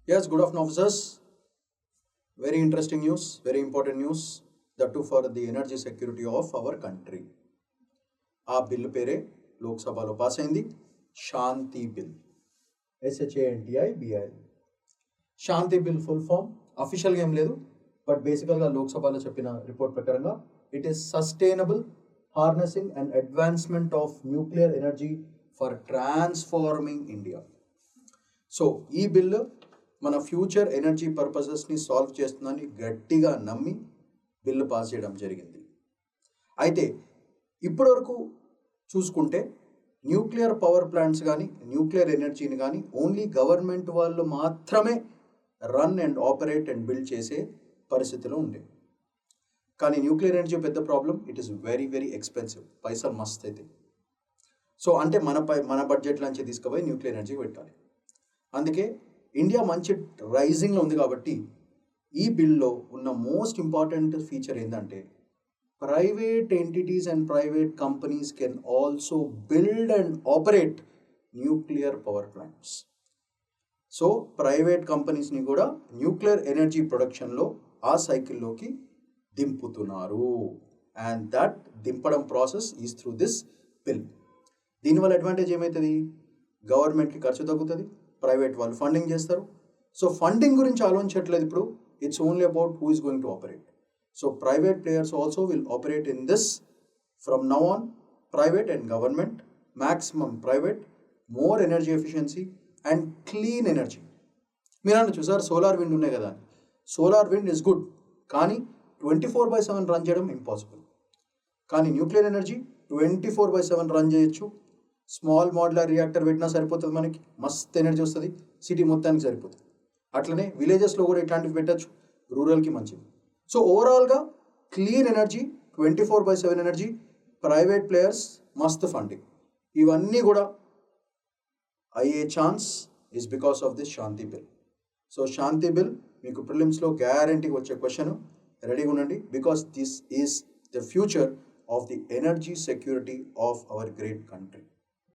Yes, good afternoon, officers. Very interesting news, very important news. That too for the energy security of our country. ఆ bill పేరే లోక్సభలో pass అయింది, శాంతి bill. SHANTI BIL. శాంతి bill full form అఫీషియల్గా ఏం లేదు, but బేసికల్గా లోక్సభలో చెప్పిన రిపోర్ట్ ప్రకారంగా it is sustainable harnessing and advancement of nuclear energy for transforming India. So ఈ బిల్లు మన ఫ్యూచర్ ఎనర్జీ పర్పసెస్ని సాల్వ్ చేస్తుందని గట్టిగా నమ్మి బిల్లు పాస్ చేయడం జరిగింది. అయితే ఇప్పటివరకు చూసుకుంటే న్యూక్లియర్ పవర్ ప్లాంట్స్ కానీ న్యూక్లియర్ ఎనర్జీని కానీ ఓన్లీ గవర్నమెంట్ వాళ్ళు మాత్రమే run and operate and build చేసే పరిస్థితిలో ఉండేవి. కానీ న్యూక్లియర్ ఎనర్జీ పెద్ద problem, it is very very expensive, పైసలు మస్త్ అయితే. సో అంటే మన బడ్జెట్లోంచి తీసుకుపోయి న్యూక్లియర్ ఎనర్జీ పెట్టాలి. అందుకే ఇండియా మంచి రైజింగ్లో ఉంది కాబట్టి ఈ బిల్లో ఉన్న మోస్ట్ ఇంపార్టెంట్ ఫీచర్ ఏంటంటే private entities and private companies can also build and operate nuclear power plants. So private కంపెనీస్ని కూడా న్యూక్లియర్ ఎనర్జీ ప్రొడక్షన్లో ఆ సైకిల్లోకి దింపుతున్నారు. అండ్ దట్ దింపడం process is through this bill. దీనివల్ల అడ్వాంటేజ్ ఏమవుతుంది? గవర్నమెంట్కి ఖర్చు తగ్గుతుంది, ప్రైవేట్ వాళ్ళు ఫండింగ్ చేస్తారు. సో ఫండింగ్ గురించి ఆలోచించట్లేదు ఇప్పుడు, it's only about who is going to operate. So private players also will operate in this from now on. Private and government, maximum private, more energy efficiency and clean energy. మీరు అన్న చూసారు solar wind ఉన్నాయి కదా, solar wind is good, కానీ 24/7 run చేయడం impossible. కానీ nuclear energy 24/7 run చేయొచ్చు. Small modular reactor పెట్టినా సరిపోతుంది, మనకి మస్త్ ఎనర్జీ వస్తుంది, సిటీ మొత్తానికి సరిపోతుంది. అట్లనే విలేజెస్లో కూడా ఇట్లాంటివి పెట్టచ్చు, రూరల్కి మంచిది. సో ఓవరాల్గా clean energy, 24/7 energy, private players, మస్త్ ఫండింగ్, ఇవన్నీ కూడా అయ్యే chance is because of this Shanti bill. So Shanti bill మీకు ప్రిలిమ్స్లో గ్యారంటీగా వచ్చే క్వశ్చన్, రెడీగా ఉండండి, because this is the future of the energy security of our great country.